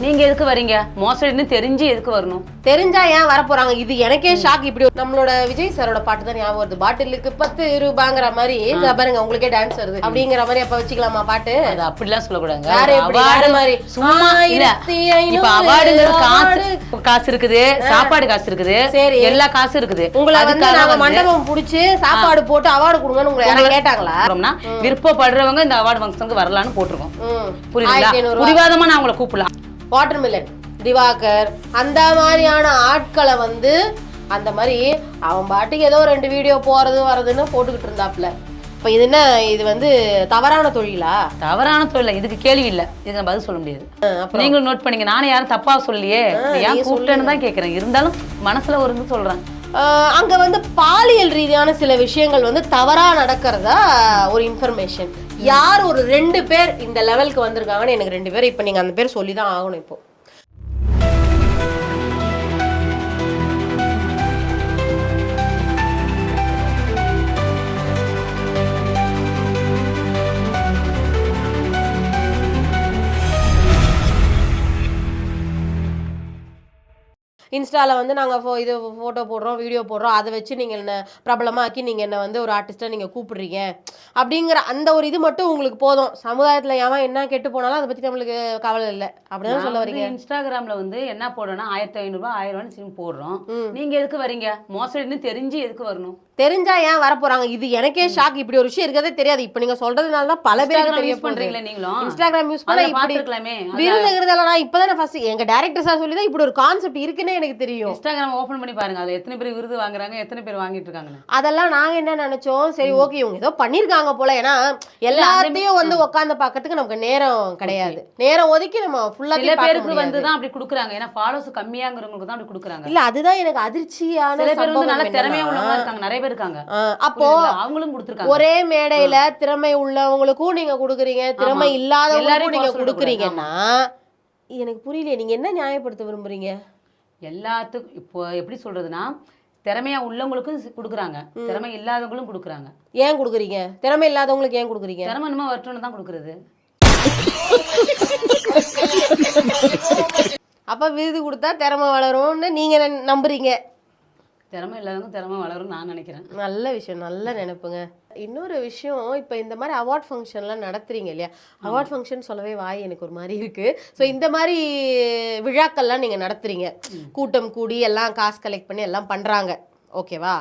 நீங்க எதுக்கு வரீங்க? மோசடின்னு தெரிஞ்சு எதுக்கு வரணும்? தெரிஞ்சா ஏன் வர போறாங்க? இது எனக்கே ஷாக். இப்படி நம்மளோட விஜய் சாரோட பாட்டு தான் ஞாபகம் வருது. பாட்டிலுக்கு 10 ரூபாங்கிற மாதிரி பாருங்க, உங்களுக்கே டான்ஸ் வருது அப்படிங்கிற மாதிரி. அப்ப வச்சுக்கலாமா பாட்டு? அது அப்படிலாம் சொல்லக்கூடாது. வேற எப்படி? வேற மாதிரி சும்மா இல்ல. இப்ப அவார்டுங்கிறது காசு இருக்குது, சாப்பாடு காசு இருக்குது, சரி எல்லா காசு இருக்குது. உங்களை வந்து நாங்க மண்டபம் புடிச்சு சாப்பாடு போட்டு அவார்டு கொடுங்கன்னு உங்களை யாரும் கேட்டாங்களா? விருப்பப்படுறவங்க இந்த அவார்டு ஃபங்க்ஷனுக்கு வரலான்னு போட்டிருக்கோம். புரியுதுங்களா? புரிவாதமா நான் உங்களை கூப்பிடலாம். வாட்டர்மெலன் திவாகர் அந்த மாதிரியான ஆட்களை வந்து அந்த மாதிரி அவன் பாட்டுக்கு ஏதோ 2 வீடியோ போறது வரதுன்னு போட்டுக்கிட்டு இருந்தாப்ல. இப்ப இது என்ன? இது வந்து தவறான தொழிலா? தவறான தொழில், இதுக்கு கேள்வி இல்ல. இதுக்கு நான் பதில் சொல்ல முடியாது. நீங்களும் நோட் பண்ணீங்க. நானும் யாரும் தப்பா சொல்லியே, ஏன் கூப்பிட்டேன்னு தான் கேட்கறேன். இருந்தாலும் மனசுல ஒரு சொல்றேன். அங்க வந்து பாலியல் ரீதியான சில விஷயங்கள் வந்து தவறா நடக்கிறதா ஒரு இன்ஃபர்மேஷன். யார் ஒரு 2 பேர் இந்த லெவலுக்கு வந்திருக்காங்கன்னு எனக்கு 2 பேர் இப்ப நீங்க அந்த பேர் சொல்லிதான் ஆகணும். இப்போ இன்ஸ்டாவில் வந்து நாங்கள் இது ஃபோட்டோ போடுறோம், வீடியோ போடுறோம், அதை வச்சு நீங்கள் என்ன பிரபலமாக்கி நீங்கள் என்ன வந்து ஒரு ஆர்டிஸ்ட்டாக நீங்கள் கூப்பிடுறீங்க அப்படிங்கிற அந்த ஒரு இது மட்டும் உங்களுக்கு போதும். சமுதாயத்தில் ஏன் என்ன கெட்டு போனாலும் அதை பற்றி நம்மளுக்கு கவலை இல்லை அப்படின்னு சொல்ல வரீங்க. இன்ஸ்டாகிராமில் வந்து என்ன போடுறோன்னா 1500 1000 சிம் போடுறோம். நீங்கள் எதுக்கு வரீங்க? மோசடின்னு தெரிஞ்சு எதுக்கு வரணும்? தெரிஞ்சா ஏன் வர போறாங்க? இது எனக்கே ஷாக். இப்படி ஒரு விஷயம் இருக்கதே தெரியாது. இப்ப நீங்க சொல்றதுனால தான் பல பேருக்கு தெரிய பண்றீங்களா? நீங்களும் இன்ஸ்டாகிராம் யூஸ் பண்ண இப்படி விருதுங்கிறதெல்லாம் நான் இப்பதான் ஃபர்ஸ்ட் எங்க டைரக்டர் சார் சொல்லி தான் இப்படி ஒரு கான்செப்ட் இருக்குன்னே எனக்கு தெரியும். இன்ஸ்டாகிராம் ஓபன் பண்ணி பாருங்க, அதுல எத்தனை பேர் விருது வாங்குறாங்க, எத்தனை பேர் வாங்கிட்டு இருக்காங்க. அதெல்லாம் நாங்க என்ன நினைச்சோம், சரி ஓகே இவங்க ஏதோ பண்ணிருக்காங்க போல. ஏன்னா எல்லாத்தையும் வந்து உட்கார்ந்து பாக்கிறதுக்கு நமக்கு நேரம் கிடையாது. நேரம் ஒதுக்கி நம்ம ஃபுல்லா சில பேருக்கு வந்து தான் அப்படி கொடுக்குறாங்க. ஏன்னா ஃபாலோஸ் கம்மியாங்கிறவங்களுக்கு தான் அப்படி கொடுக்குறாங்க. இல்ல அதுதான் எனக்கு அதிர்ச்சியான. சில பேர் வந்து நல்ல திறமையா உள்ளவங்க இருக்காங்க, நிறைய பேர் இருக்காங்க. அப்போ அவங்களும் கொடுத்திருக்காங்க. ஒரே மேடையில திறமை உள்ளவங்களுக்கும் நீங்க கொடுக்குறீங்க, திறமை இல்லாதவங்களுக்கும் நீங்க கொடுக்குறீங்கன்னா எனக்கு புரியல. நீங்க என்ன நியாயப்படுத்த விரும்புறீங்க? எல்லாத்துக்கும் இப்போ எப்படி சொல்றதுன்னா, திறமையா உள்ளவங்களுக்கும் கொடுக்குறாங்க, திறமை இல்லாதவங்களும் கொடுக்குறாங்க. ஏன் கொடுக்குறீங்க? திறமை இல்லாதவங்களுக்கு ஏன் கொடுக்குறீங்க? திறமை நம்ம வரட்டும்னு தான் கொடுக்குறது. அப்ப விருது கொடுத்தா திறமை வளரும்னு நீங்க நம்புறீங்க? திறமை இல்லாதவங்க திறமை வளரும் நான் நினைக்கிறேன். நல்ல விஷயம், நல்ல நினைப்புங்க. இன்னொரு விஷயம், இப்போ இந்த மாதிரி அவார்ட் ஃபங்க்ஷன்லாம் நடத்துறீங்க இல்லையா? அவார்ட் ஃபங்க்ஷன் சொல்லவே வாய் எனக்கு ஒரு மாதிரி இருக்கு. ஸோ இந்த மாதிரி விழாக்கள்லாம் நீங்கள் நடத்துறீங்க, கூட்டம் கூடி எல்லாம் காசு கலெக்ட் பண்ணி எல்லாம் பண்ணுறாங்க, ஓகேவா?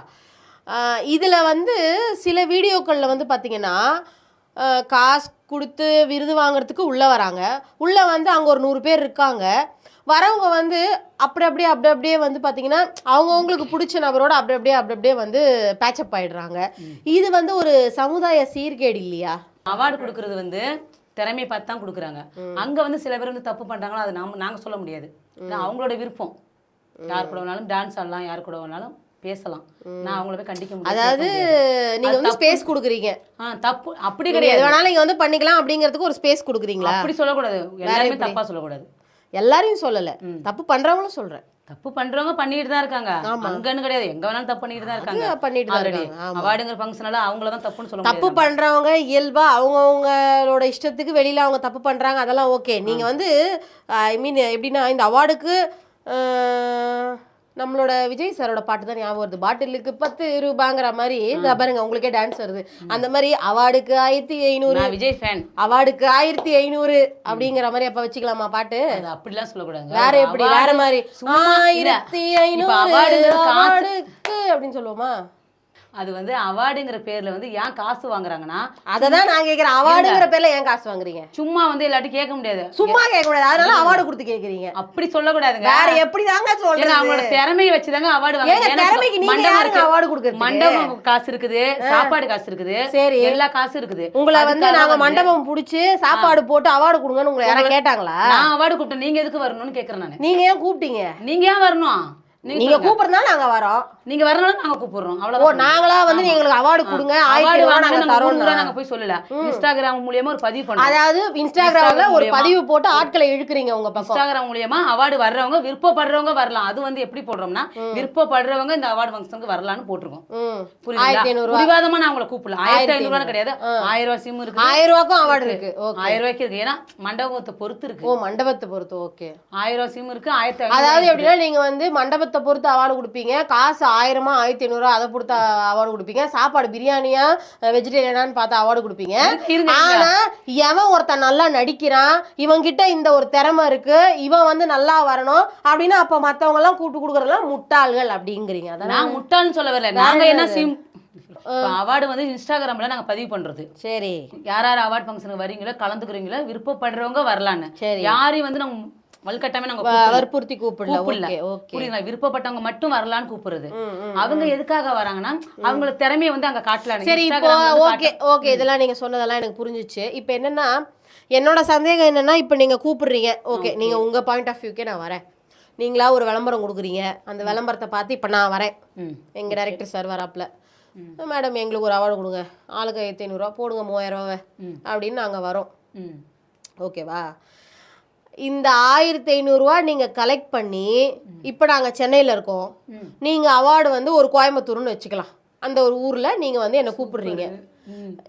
இதில் வந்து சில வீடியோக்களில் வந்து பார்த்தீங்கன்னா காசு கொடுத்து விருது வாங்குறதுக்கு உள்ளே வராங்க. உள்ளே வந்து அங்கே ஒரு 100 பேர் இருக்காங்க. வரவங்க வந்து அப்படியே வந்து பார்த்தீங்கன்னா அவங்கவுங்களுக்கு பிடிச்ச நபரோட அப்படியே வந்து பேச்சப் ஆயிடுறாங்க. இது வந்து ஒரு சமுதாய சீர்கேடு இல்லையா? அவார்டு கொடுக்கறது வந்து திறமையை பார்த்து தான் கொடுக்குறாங்க. அங்கே வந்து சில பேர் வந்து தப்பு பண்ணுறாங்களோ அது நாங்கள் சொல்ல முடியாது. அவங்களோட விருப்பம். யார் கூட வேணாலும் டான்ஸ் ஆடலாம், யார் கூட வேணாலும் பேசலாம். நான் அவங்கள போய் கண்டிக்க முடியாது. அதாவது நீங்க வந்து ஸ்பேஸ் கொடுக்குறீங்க. தப்பு அப்படி கிடையாது. வேணாலும் நீங்க வந்து பண்ணிக்கலாம் அப்படிங்கிறதுக்கு ஒரு ஸ்பேஸ் கொடுக்குறீங்களா? அப்படி சொல்லக்கூடாது. எல்லாருமே தப்பா சொல்லக்கூடாது. எல்லாரையும் சொல்லல, தப்பு பண்றவங்களும் சொல்றேன். தப்பு பண்றவங்க பண்ணிட்டு தான் இருக்காங்க. அங்கன்னு கிடையாது, எங்க வேணாலும் தப்பு பண்ணிட்டு தான் இருக்காங்க. அவார்டுங்கிற ஃபங்க்ஷனால அவங்கள தான் தப்புன்னு சொல்ல முடியாது. தப்பு பண்றவங்க இயல்பா அவங்கவுங்களோட இஷ்டத்துக்கு வெளியில அவங்க தப்பு பண்றாங்க, அதெல்லாம் ஓகே. நீங்க வந்து ஐ மீன் எப்படின்னா இந்த அவார்டுக்கு நம்மளோட விஜய் சாரோட பாட்டு தான் ஞாபகம் வருது. பாட்டிலுக்கு 10 ரூபாங்கிற மாதிரி பாருங்க, உங்களுக்கே டான்ஸ் வருது. அந்த மாதிரி அவார்டுக்கு 1500, விஜய் ஃபேன் அவார்டுக்கு 1500 அப்படிங்கிற மாதிரி அப்ப வச்சுக்கலாமா பாட்டு? அப்படிலாம் சொல்லக்கூடாது. வேற எப்படி? வேற மாதிரி 1500 அவார்டுக்கு அப்படின்னு சொல்லுவோமா? அது வந்து அவார்டுங்கிற பேர்ல வந்து ஏன் காசு வாங்குறாங்கன்னா, அததான் நான் கேக்குறேன். அவார்டுங்கிற பேர்ல ஏன் காசு வாங்குறீங்க? சும்மா வந்து எல்லாரும் கேட்க முடியாது, சும்மா கேட்க கூடாது, அதனால அவார்டு கொடுத்து கேக்குறீங்க. அப்படி சொல்லக்கூடாதுங்க. வேற எப்படி தாங்க சொல்றீங்க? அவங்களோட திறமையை வச்சுதாங்க அவார்டு வாங்குறாங்க. திறமைக்கு நீங்க யாருக்கு அவார்டு கொடுக்குறது? மண்டபம் காசு இருக்குது, சாப்பாடு காசு இருக்குது, சரி எல்லா காசு இருக்குது. உங்களை வந்து நாங்க மண்டபம் புடிச்சு சாப்பாடு போட்டு அவார்டு கொடுங்கன்னு உங்களை யாரும் கேட்டாங்களா? நான் அவார்டு கூப்பிட்டேன், நீங்க எதுக்கு வரணும்னு கேக்குறேன். நானு நீங்க ஏன் கூப்பிட்டீங்க? நீங்க ஏன் வரணும்? நீங்க கூப்பிடுறதுனால நாங்க வரோம். நீங்க வரனால நாங்க கூப்பிடுறோம். ஓ அவ்வளவுதான். நாங்களா வந்து எங்களுக்கு அவார்டு கொடுங்க, அவார்டு 1000 ரூபாய் வாங்கினா நாங்க நாங்க தரோம். நாங்க போய் சொல்லல. இன்ஸ்டாகிராம் மூலியமா ஒரு பதிவு பண்றோம். அதாவது இன்ஸ்டாகிராம்ல ஒரு பதிவு போட்டு ஆட்களை இழுக்குறீங்க உங்க பக்கம். இன்ஸ்டாகிராம் மூலியமா அவார்டு வர்றவங்க விருப்பப்படுறவங்க வரலாம். அது வந்து எப்படி போடுறோம்னா விருப்பப்படுறவங்க இந்த அவார்டு ஃபங்க்ஷனுக்கு வரலாம்னு போட்டிருக்கோம். புரியுதா? 1500 ரூபாய். புரியாதமா நான் உங்களை கூப்பிடல. 1500 ரூபாய் கிடையாது. 1000 ரூபாய் சிம் இருக்கு. 1000 ரூபாய்க்கும் அவார்டு இருக்கு. 1000 ரூபாய்க்கு இருக்கு. ஏன்னா மண்டபத்தை பொறுத்து இருக்கு. ஓ மண்டபத்தை பொறுத்து. ஓகே. 1000 ரூபாய் சிம் இருக்கு. 1500. அதாவது எப்படின்னா நீங்க வந்து மண்டபத்தை பொறுத்து அவார்டு கொடுப்பீங்க, காசு 1000 1500 அதை பொறுத்து அவார்டு கொடுப்பீங்க, சாப்பாடு பிரியாணியா வெஜிடேரியனான்னு பார்த்து அவார்டு கொடுப்பீங்க. ஆனா எவன் ஒருத்தன் நல்லா நடிக்கிறான், இவன் கிட்ட இந்த ஒரு திறமை இருக்கு, இவன் வந்து நல்லா வரணும் அப்படின்னா அப்ப மத்தவங்க எல்லாம் கூப்பிட்டு கொடுக்கறதெல்லாம் முட்டாள்கள் அப்படிங்கிறீங்க. அதான் நான் முட்டாள்னு சொல்ல வரல. நாங்க என்ன சிம் அவார்டு வந்து இன்ஸ்டாகிராம்ல நாங்க பதிவு பண்றது. சரி. யார் யார் அவார்ட் ஃபங்க்ஷனுக்கு வரீங்களோ கலந்துக்கிறீங்களோ விருப்பப்படுறவங்க வரலான்னு. யாரையும் வந்து நம்ம வல்கட்டாமே நாங்க வற்புறுத்தி கூப்பிடல. Okay okay. புரியுங்களா? விருப்பப்பட்டவங்க மட்டும் வரலான்னு கூப்பிடுறது. அவங்க எதுக்காக வராங்கன்னா அவங்களோட திறமையை வந்து அங்க காட்டலாம். சரி இப்போ ஓகே ஓகே இதெல்லாம் நீங்க சொன்னதெல்லாம் எனக்கு புரிஞ்சிச்சு. இப்போ என்னன்னா என்னோட சந்தேகம் என்னன்னா இப்போ நீங்க கூப்பிடுறீங்க, ஓகே நீங்க உங்க பாயிண்ட் ஆஃப் வியூக்கே நான் வரேன், நீங்களா ஒரு விளம்பரம் கொடுக்குறீங்க, அந்த விளம்பரத்தை பார்த்து இப்போ நான் வரேன், எங்க டைரக்டர் சார் வராப்ல, மேடம் எங்களுக்கு ஒரு அவார்டு கொடுங்க, ஆளுக்கு 1500 ரூபா போடுங்க, 3000 ரூபாய் அப்படின்னு நாங்க வரோம். ஓகேவா? இந்த 1500 ரூபா நீங்க கலெக்ட் பண்ணி இப்போ நாங்க சென்னையில இருக்கோம், நீங்க அவார்டு வந்து ஒரு கோயம்புத்தூர்னு வச்சுக்கலாம், அந்த ஒரு ஊர்ல நீங்க வந்து என்ன கூப்பிடுறீங்க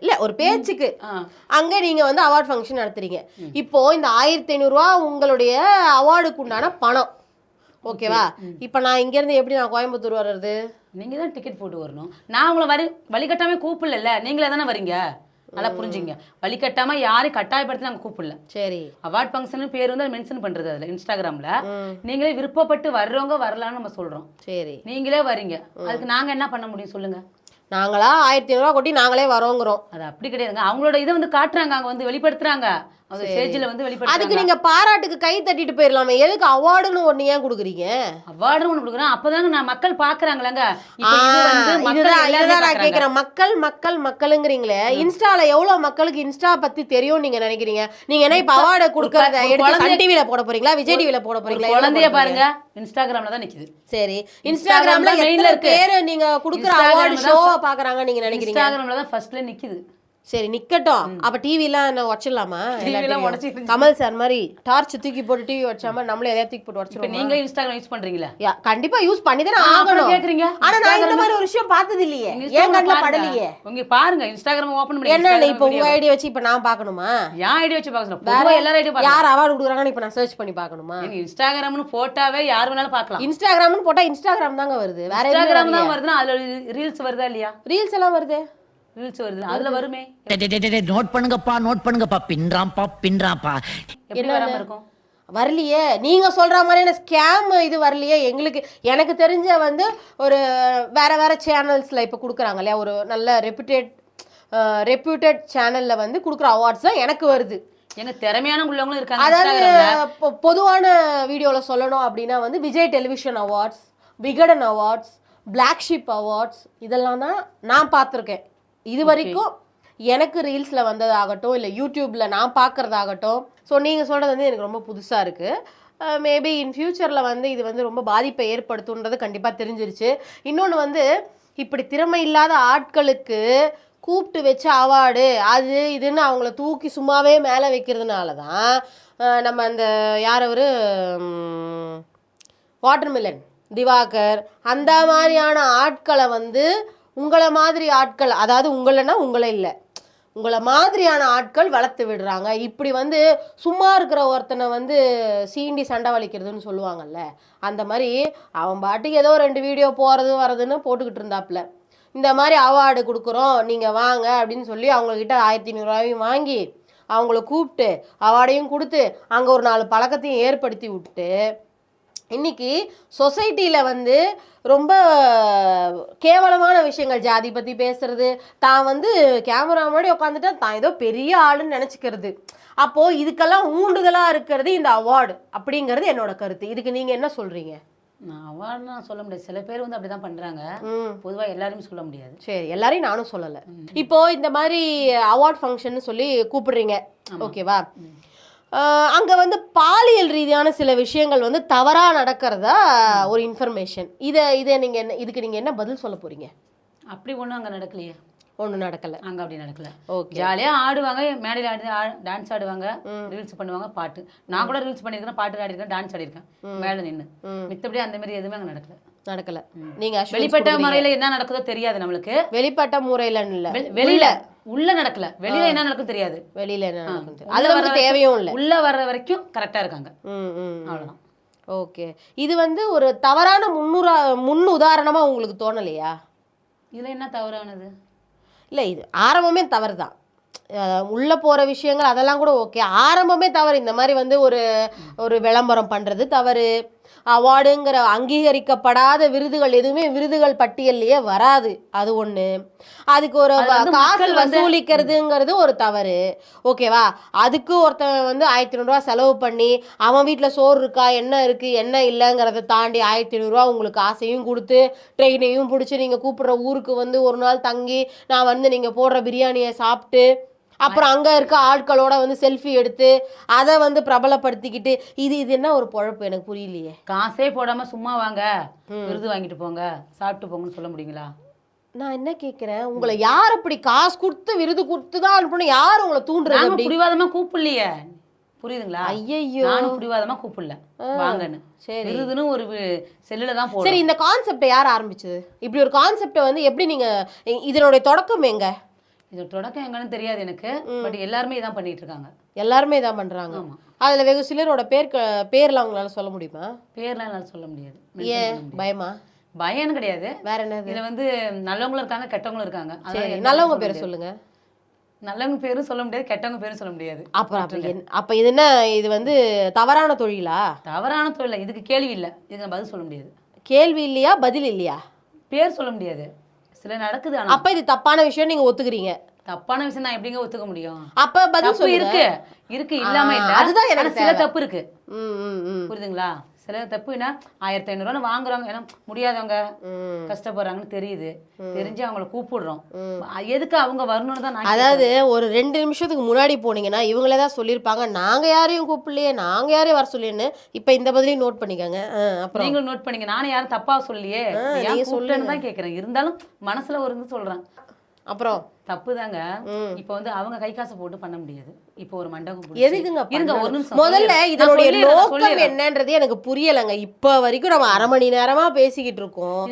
இல்ல ஒரு பேச்சுக்கு, அங்க நீங்க வந்து அவார்ட் ஃபங்க்ஷன் நடத்துறீங்க. இப்போ இந்த 1500 ரூபா உங்களுடைய அவார்டுக்கு உண்டான பணம். ஓகேவா? இப்போ நான் இங்க இருந்து எப்படி நான் கோயம்புத்தூர் வர்றது? நீங்க தான் டிக்கெட் போட்டு வரணும். நான் உங்களை வழிகட்டாமே கூப்பிடல, நீங்களே தானே வரீங்க. நல்லா புரிஞ்சுங்க. வழிகட்டாம யாரையும் கட்டாயப்படுத்தி நாங்க கூப்பிடல. சரி. அவார்ட் ஃபங்க்ஷன் பேர் வந்து மென்ஷன் பண்றது அதுல இன்ஸ்டாகிராம்ல. நீங்களே விருப்பப்பட்டு வர்றவங்க வரலாம்னு நம்ம சொல்றோம். சரி. நீங்களே வரீங்க, அதுக்கு நாங்க என்ன பண்ண முடியும் சொல்லுங்க? நாங்களா 1500 ரூபா கொட்டி நாங்களே வரோங்கிறோம். அது அப்படி கிடையாதுங்க. அவங்களோட இதை வந்து காட்டுறாங்க, அங்க வந்து வெளிப்படுத்துறாங்க, அந்த ஸ்டேஜ்ல வந்து வெளிப்படுத்துறாங்க. அதுக்கு நீங்க பாராட்டுக்கு கை தட்டிட்டு போயிடலாமே, எதுக்கு அவார்டுன்னு ஒண்ணு ஏன் கொடுக்குறீங்க? அவார்டுன்னு ஒண்ணு கொடுக்குறேன், அப்பதாங்க நான் மக்கள் பாக்குறாங்களாங்க. இதுதான் நான் கேக்குறேன். மக்கள் மக்கள் மக்களுங்கிறீங்களே, இன்ஸ்டால எவ்வளவு மக்களுக்கு இன்ஸ்டா பத்தி தெரியும் நீங்க நினைக்கிறீங்க? நீங்க என்ன இப்ப அவார்டு கொடுக்கறத எடுத்து சன் டிவில போட போறீங்களா, விஜய் டிவில போட போறீங்களா? குழந்தைய பாருங்க, இன்ஸ்டாகிராம்ல தான் நிக்குது. சரி. இன்ஸ்டாகிராம்ல மெயின்ல பேரு நீங்க கொடுக்குற அவார்டு ஷோவா பாக்குறாங்க நீங்க நினைக்கிறீங்க? இன்ஸ்டாகிராம்ல தான் ஃபர்ஸ்ட்ல நிக்குது. சரி நிக்கட்டும். அப்ப டிவிலாம் என்ன உடைச்சிடலாமா? கமல் சார் மாதிரி டார்ச் தூக்கி போட்டு டிவி வச்சாம நம்மளே எதையா தூக்கி போட்டு உடைச்சிருவோம். நீங்க இன்ஸ்டாகிராம் யூஸ் பண்றீங்களா? கண்டிப்பா யூஸ் பண்ணி தானே ஆகணும் கேக்குறீங்க. ஆனா நான் இந்த மாதிரி ஒரு விஷயம் பார்த்தது இல்லையே, ஏன் கண்ணுல படலையே. உங்க பாருங்க இன்ஸ்டாகிராம் ஓபன் பண்ணி என்ன இப்போ உங்க ஐடி வச்சு இப்ப நான் பார்க்கணுமா? யார் ஐடி வச்சு பார்க்கணும்? வேற எல்லாரும் ஐடி பார்க்கணும். யார் அவார்ட் கொடுக்குறாங்கன்னு இப்ப நான் சர்ச் பண்ணி பார்க்கணுமா? நீங்க இன்ஸ்டாகிராம்னு போட்டாவே யார் வேணாலும் பார்க்கலாம். இன்ஸ்டாகிராம்னு போட்டா இன்ஸ்டாகிராம் தாங்க வருது, வேற இன்ஸ்டாகிராம் தான் வருதுன்னா அதுல ரீல்ஸ் வருதா இல்லையா? ரீல்ஸ் எல்லாம் வருது. ரீல்ஸ் வருது, அதுல வருமே. நோட் பண்ணுங்கப்பா, பின்றாப்பா. எப்படி வராம இருக்கும்? வரலையே. நீங்க சொல்ற மாதிரியான ஸ்கேம் இது வரலையே எங்களுக்கு. எனக்கு தெரிஞ்ச வந்து ஒரு வேற சேனல்ஸ்ல இப்ப கொடுக்குறாங்க இல்லையா, ஒரு நல்ல ரெப்யூட்டட் சேனல்ல வந்து கொடுக்குற அவார்ட்ஸ் தான் எனக்கு வருது. ஏன்னா திறமையான உள்ளவங்களும் இருக்காங்க. அதாவது பொதுவான வீடியோல சொல்லணும் அப்படின்னா வந்து Vijay television awards, Vikatan awards, Black Sheep awards, இதெல்லாம் தான் நான் பார்த்துருக்கேன் இது வரைக்கும். எனக்கு ரீல்ஸில் வந்ததாகட்டும் இல்லை யூடியூப்பில் நான் பார்க்குறதாகட்டும். ஸோ நீங்கள் சொல்கிறது வந்து எனக்கு ரொம்ப புதுசாக இருக்குது. மேபி இன் ஃப்யூச்சரில் வந்து இது வந்து ரொம்ப பாதிப்பை ஏற்படுத்துன்றது கண்டிப்பாக தெரிஞ்சிருச்சு. இன்னொன்று வந்து இப்படி திறமை இல்லாத ஆட்களுக்கு கூப்பிட்டு வச்ச அவார்டு அது இதுன்னு அவங்கள தூக்கி சும்மாவே மேலே வைக்கிறதுனால தான் நம்ம அந்த யார் அவர் வாட்டர்மெலன் திவாகர் அந்த மாதிரியான ஆட்களை வந்து உங்களை மாதிரி ஆட்கள், அதாவது உங்களைன்னா உங்களே இல்லை, உங்களை மாதிரியான ஆட்கள் வளர்த்து விடுறாங்க. இப்படி வந்து சும்மா இருக்கிற ஒருத்தனை வந்து சீண்டி சண்டை வலிக்கிறதுன்னு சொல்லுவாங்கல்ல, அந்த மாதிரி அவன் பாட்டுக்கு ஏதோ 2 வீடியோ போகிறது வரதுன்னு போட்டுக்கிட்டு இருந்தாப்புல. இந்த மாதிரி அவார்டு கொடுக்குறோம் நீங்கள் வாங்க அப்படின்னு சொல்லி அவங்கக்கிட்ட 1500 ரூபாயும் வாங்கி அவங்கள கூப்பிட்டு அவார்டையும் கொடுத்து அங்கே ஒரு 4 பழக்கத்தையும் ஏற்படுத்தி விட்டு இன்னைக்கு சொசைட்டியில் வந்து ரொம்ப கேவலமான விஷயங்கள், ஜாதி பற்றி பேசுறது, தான் வந்து கேமரா முன்னாடி உட்காந்துட்டா தான் ஏதோ பெரிய ஆளுன்னு நினச்சிக்கிறது. அப்போது இதுக்கெல்லாம் ஊண்டுதலாக இருக்கிறது இந்த அவார்டு அப்படிங்கிறது என்னோட கருத்து. இதுக்கு நீங்கள் என்ன சொல்கிறீங்க? நான் அவார்டுன்னு நான் சொல்ல முடியாது, சில பேர் வந்து அப்படிதான் பண்றாங்க. பொதுவாக எல்லாருமே சொல்ல முடியாது. சரி, எல்லாரையும் நானும் சொல்லலை. இப்போ இந்த மாதிரி அவார்ட் ஃபங்க்ஷன் சொல்லி கூப்பிடுறீங்க, ஓகேவா? அங்க வந்து பாலியல் ரீதியான சில விஷயங்கள் வந்து தவறா நடக்கிறதா ஒரு இன்ஃபர்மேஷன். இதை நீங்க இதுக்கு நீங்க என்ன பதில் சொல்ல போறீங்க? அப்படி ஒன்றும் அங்கே நடக்கலையே. ஒன்றும் நடக்கல. அங்கே அப்படி நடக்கல. ஓகே. ஜாலியாக ஆடுவாங்க, மேடையில் டான்ஸ் ஆடுவாங்க, ரீல்ஸ் பண்ணுவாங்க, பாட்டு. நான் கூட ரீல்ஸ் பண்ணியிருக்கேன், பாட்டு ஆடிருக்கேன், டான்ஸ் ஆடிருக்கேன் மேலே நின்று. மித்தபடி அந்த மாதிரி எதுவுமே அங்கே நடக்கல. நீங்க வெளிப்பட்ட முறையில் என்ன நடக்குதோ தெரியாது நம்மளுக்கு. வெளிப்பட்ட முறையில இல்ல, வெளியில உள்ள நடக்கல, வெளியில என்ன நடக்கும் தெரியாது. வெளியில என்ன நடக்கும் அது நமக்கு தேவையும் இல்லை. உள்ள வர்ற வரைக்கும் கரெக்டா இருக்காங்க, அவ்வளவுதான். ஓகே. இது வந்து ஒரு தவறான முன் உதாரணமா உங்களுக்கு தோணலையா? இதுல என்ன தவறானது? இல்லை, இது ஆரம்பமே தவறு தான். உள்ளே போகிற விஷயங்கள் அதெல்லாம் கூட ஓகே, ஆரம்பமே தவறு. இந்த மாதிரி வந்து ஒரு விளம்பரம் பண்ணுறது தவறு. அவார்டுங்கிற அங்கீகரிக்கப்படாத விருதுகள் எதுவுமே விருதுகள் பட்டியல்லையே வராது, அது ஒன்று. அதுக்கு ஒரு காசு வசூலிக்கிறதுங்கிறது ஒரு தவறு, ஓகேவா? அதுக்கு ஒருத்தன் வந்து 1500 செலவு பண்ணி அவன் வீட்டில் சோறு இருக்கா என்ன இருக்குது என்ன இல்லைங்கிறத தாண்டி 1500 உங்களுக்கு காசையும் கொடுத்து ட்ரெயினையும் பிடிச்சி நீங்கள் கூப்பிட்ற ஊருக்கு வந்து ஒரு நாள் தங்கி நான் வந்து நீங்கள் போடுற பிரியாணியை சாப்பிட்டு அப்புறம் அங்கே இருக்க ஆட்களோட வந்து செல்ஃபி எடுத்து அதை வந்து பிரபலப்படுத்திக்கிட்டு இது என்ன ஒரு பொழப்பு? எனக்கு புரியலையே. காசே போடாமல் சும்மா வாங்க விருது வாங்கிட்டு போங்க சாப்பிட்டு போங்கன்னு சொல்ல முடியுங்களா? நான் என்ன கேட்குறேன், உங்களை யார் அப்படி காசு கொடுத்து விருது கொடுத்து தான் அனுப்பணும்? யார் உங்களை தூண்டுறது? பிடிவாதமாக கூப்பிடலையே, புரியுதுங்களா? ஐயோ, நானும் பிடிவாதமாக கூப்பிடல வாங்கன்னு. சரி, விருதுன்னு ஒரு செல்லுல தான் போகும். சரி, இந்த கான்செப்டை யார் ஆரம்பிச்சது? இப்படி ஒரு கான்செப்டை வந்து எப்படி நீங்கள் இதனுடைய தொடக்கம் எங்க? இது தொடக்கம் எங்கன்னு தெரியாது எனக்கு, பட் எல்லாருமே இதான் பண்ணிட்டு இருக்காங்க. எல்லாருமே இதான் பண்றாங்க. அதுல வெகு சிலரோட பேர்லாம் அவங்களால சொல்ல முடியுமா? பேர்லாம் என்னால சொல்ல முடியாது. ஏன் பயமா? பயம் கிடையாது, வேற என்ன. இதுல வந்து நல்லவங்களும் இருக்காங்க கெட்டவங்களும் இருக்காங்க. நல்லவங்க பேரை சொல்லுங்க. நல்லவங்க பேரும் சொல்ல முடியாது, கெட்டவங்க பேரும் சொல்ல முடியாது. அப்ப இது என்ன, இது வந்து தவறான தொழிலா? தவறான தொழில், இதுக்கு கேள்வி இல்லை, இதுக்கு பதில் சொல்ல முடியாது. கேள்வி இல்லையா, பதில் இல்லையா? பேர் சொல்ல முடியாது, சில நடக்குது. அப்ப இது தப்பான விஷயம் நீங்க ஒத்துக்கிறீங்க? தப்பான விஷயம் நான் எப்படிங்க ஒத்துக்க முடியும்? அப்ப பதில் சொல்லுங்க. இருக்கு இல்லாம இல்ல, அதுதான் எனக்கு சில தப்பு இருக்கு. புரியுதுங்களா? சில தப்பு என்ன, 1500 வாங்குறாங்க, ஏன்னா முடியாதவங்க கஷ்டப்படுறாங்கன்னு தெரியுது, தெரிஞ்சு அவங்கள கூப்பிடுறோம். எதுக்கு அவங்க வரணும்னு தான் நான். அதாவது ஒரு 2 நிமிஷத்துக்கு முன்னாடி போனீங்கன்னா இவங்களே தான் சொல்லியிருப்பாங்க நாங்க யாரையும் கூப்பிடலையே, நாங்க யாரையும் வர சொல்லின்னு. இப்ப இந்த பதிலையும் நோட் பண்ணிக்கோங்க. அப்புறம் நீங்களும் நோட் பண்ணிங்க. நானும் யாரும் தப்பா சொல்லியே, சொல்லுன்னு தான் கேட்கறேன். இருந்தாலும் மனசுல ஒரு சொல்றேன். அப்புறம் தப்பு தாங்க. இப்ப வந்து அவங்க கை காசு போட்டு பண்ண முடியாது. இப்போ ஒரு மண்டபம் எதுக்குங்க இருங்க ஒரு நிமிஷம். முதல்ல இதனுடைய நோக்கம் என்னன்றது எனக்கு புரியலங்க. இப்ப வரைக்கும் நம்ம அரை மணி நேரமா பேசிக்கிட்டு இருக்கோம்.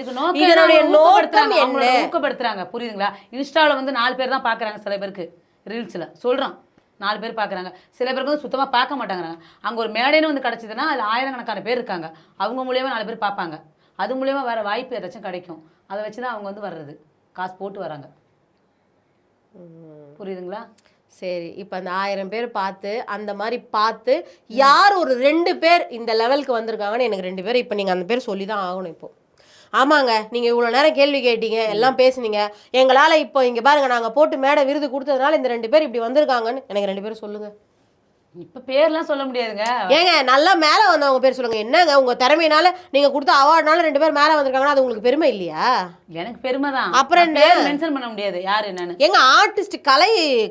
இதனுடைய நோக்கம் என்ன? ஊக்கப்படுத்துறாங்க, புரியுதுங்களா? இன்ஸ்டால வந்து 4 பேர் தான் பாக்குறாங்க, சில பேருக்கு ரீல்ஸ்ல சொல்றான் 4 பேர் பாக்குறாங்க, சில பேருக்கு வந்து சுத்தமா பார்க்க மாட்டாங்க. அங்க ஒரு மேடைன்னு வந்து கிடைச்சதுன்னா அதுல ஆயிரக்கணக்கான பேர் இருக்காங்க, அவங்க மூலியமா 4 பேர் பார்ப்பாங்க. அது மூலியமா வேற வாய்ப்பு ஏதாச்சும் கிடைக்கும், அதை வச்சுதான் அவங்க வந்து வர்றது, காசு போட்டு வராங்க. புரியுதுங்களா? சரி, இப்போ அந்த 1000 பேர் பார்த்து அந்த மாதிரி பார்த்து யார் ஒரு 2 பேர் இந்த லெவலுக்கு வந்திருக்காங்கன்னு எனக்கு 2 பேர் இப்போ நீங்கள் அந்த பேர் சொல்லி தான் ஆகணும். இப்போ ஆமாங்க, நீங்கள் இவ்வளோ நேரம் கேள்வி கேட்டீங்க, எல்லாம் பேசுனீங்க, எங்களால் இப்போ இங்கே பாருங்கள் நாங்கள் போட்டு மேடை விருது கொடுத்ததுனால இந்த 2 பேர் இப்படி வந்திருக்காங்கன்னு எனக்கு 2 பேரும் சொல்லுங்கள். இப்ப பேர்லாம் சொல்ல முடியாதுங்க. ஏங்க நல்லா மேல வந்தவங்க பேர் சொல்லுங்க. என்னங்க உங்க திறமையினால நீங்க கொடுத்த அவார்ட்னால 2 பேர் மேல வந்திருக்காங்கன்னா அது உங்களுக்கு பெருமை இல்லையா? எனக்கு பெருமை தான். அப்புறம் மென்ஷன் பண்ண முடியாது யார் என்னன்னு. எங்க ஆர்டிஸ்ட்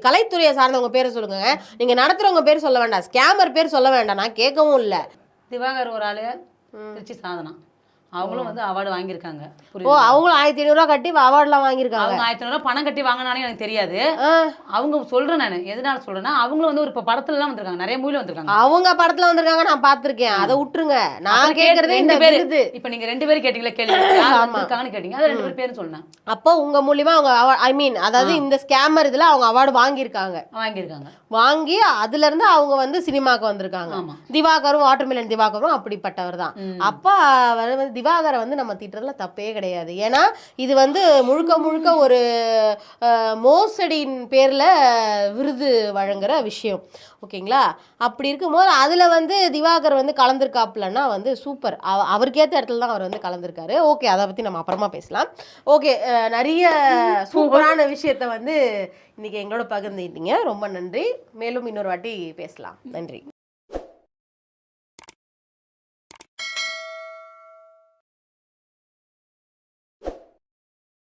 கலைத்துறையை சார்ந்தவங்க பேரை சொல்லுங்க. நீங்க நடத்துறவங்க பேர் சொல்ல வேண்டாம், ஸ்கேமர் பேர் சொல்ல வேண்டாம், நான் கேட்கவும் இல்லை. திவாகர் ஒரு ஆளு, திருச்சி சாதனா, அவங்களும் வந்து அவார்டு வாங்கியிருக்காங்க. ஓ, அவங்களும் 1500 கட்டி அவார்ட்லாம் வாங்கியிருக்காங்க. அவங்க 1500 பணம் கட்டி வாங்கினானே எனக்கு தெரியாது. அவங்க சொல்றேன் நான் எதனால சொல்றேன்னா, அவங்களும் வந்து ஒரு படத்துல எல்லாம் வந்திருக்காங்க, நிறைய மூவில வந்திருக்காங்க. அவங்க படத்துல வந்திருக்காங்க, நான் பாத்திருக்கேன், அதை விட்டுருங்க. நான் கேக்குறதே இந்த பேரு. இப்ப நீங்க 2 பேரும் கேட்டீங்களா கேள்வி, வந்திருக்காங்கன்னு கேட்டீங்க, அது 2 பேரும் சொன்னேன். அப்போ உங்க மூலியமா அவங்க ஐ மீன் அதாவது இந்த ஸ்கேமர் இதுல அவங்க அவார்டு வாங்கியிருக்காங்க. வாங்கி அதுல இருந்து அவங்க வந்து சினிமாக்கு வந்திருக்காங்க. திவாகரும் வாட்டர்மெலன் திவாகரும் அப்படிப்பட்டவர் தான். அப்ப திவாகரை வந்து நம்ம திட்டுறதுல தப்பே கிடையாது. ஏன்னா இது வந்து முழுக்க ஒரு மோசடியின் பேர்ல விருது வழங்குற விஷயம், ஓகேங்களா? அப்படி இருக்கும்போது அதுல வந்து திவாகர் வந்து கலந்துருக்காப்புலன்னா வந்து சூப்பர், அவருக்கேற்ற இடத்துல தான் அவர் வந்து கலந்துருக்காரு. ஓகே, அதை பத்தி நம்ம அப்புறமா பேசலாம். ஓகே, நிறைய சூப்பரான விஷயத்த வந்து இன்னைக்கு எங்களோட பகிர்ந்துட்டீங்க, ரொம்ப நன்றி. மேலும் இன்னொரு வாட்டி பேசலாம். நன்றி.